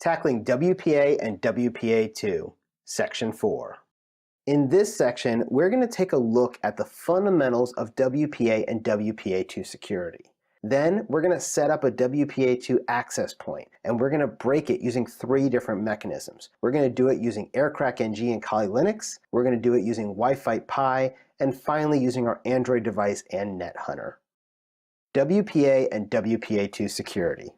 tackling WPA and WPA2, Section 4. In this section, we're going to take a look at the fundamentals of WPA and WPA2 security. Then we're going to set up a WPA2 access point, and we're going to break it using 3 different mechanisms. We're going to do it using aircrackng and Kali Linux, we're going to do it using Wi-Fi Pi, and finally using our Android device and NetHunter. WPA and WPA2 security.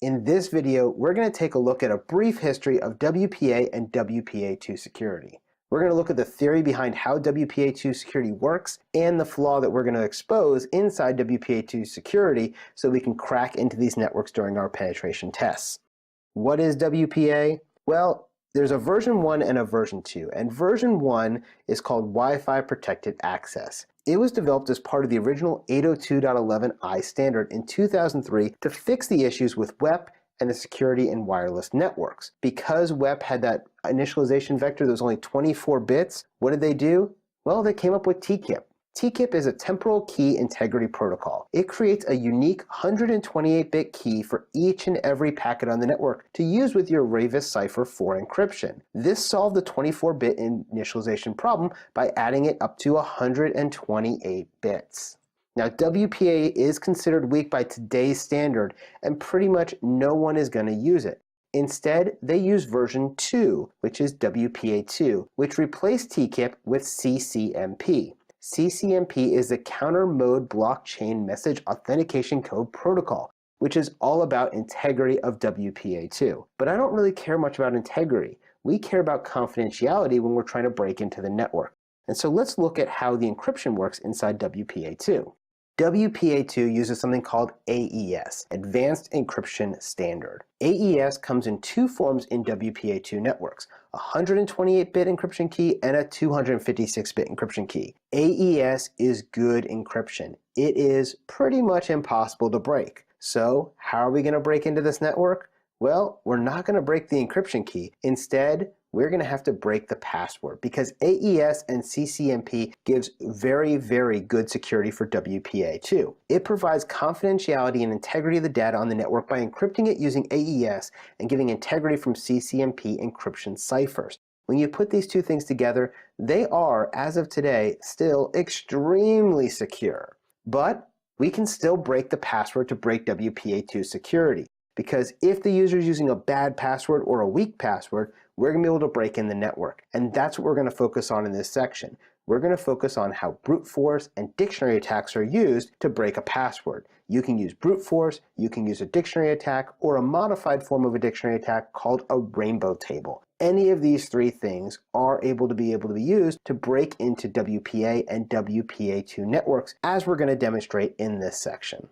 In this video, we're going to take a look at a brief history of WPA and WPA2 security. We're going to look at the theory behind how WPA2 security works and the flaw that we're going to expose inside WPA2 security so we can crack into these networks during our penetration tests. What is WPA? Well, there's a version 1 and a version 2, and version 1 is called Wi-Fi Protected Access. It was developed as part of the original 802.11i standard in 2003 to fix the issues with WEP and the security in wireless networks. Because WEP had that initialization vector that was only 24 bits, what did they do? Well, they came up with TKIP. TKIP is a temporal key integrity protocol. It creates a unique 128-bit key for each and every packet on the network to use with your Ravis cipher for encryption. This solved the 24-bit initialization problem by adding it up to 128 bits. Now, WPA is considered weak by today's standard, and pretty much no one is going to use it. Instead, they use version 2, which is WPA2, which replaced TKIP with CCMP. CCMP is the Counter Mode Blockchain Message Authentication Code Protocol, which is all about integrity of WPA2. But I don't really care much about integrity. We care about confidentiality when we're trying to break into the network. And so let's look at how the encryption works inside WPA2. WPA2 uses something called AES, Advanced Encryption Standard. AES comes in 2 forms in WPA2 networks, a 128-bit encryption key and a 256-bit encryption key. AES is good encryption. It is pretty much impossible to break. So how are we going to break into this network? Well, we're not going to break the encryption key. Instead, we're going to have to break the password because AES and CCMP gives very, very good security for WPA2. It provides confidentiality and integrity of the data on the network by encrypting it using AES and giving integrity from CCMP encryption ciphers. When you put these 2 things together, they are, as of today, still extremely secure. But we can still break the password to break WPA2 security. Because if the user is using a bad password or a weak password, we're going to be able to break in the network. And that's what we're going to focus on in this section. We're going to focus on how brute force and dictionary attacks are used to break a password. You can use brute force, you can use a dictionary attack, or a modified form of a dictionary attack called a rainbow table. Any of these 3 things are able to be used to break into WPA and WPA2 networks, as we're going to demonstrate in this section.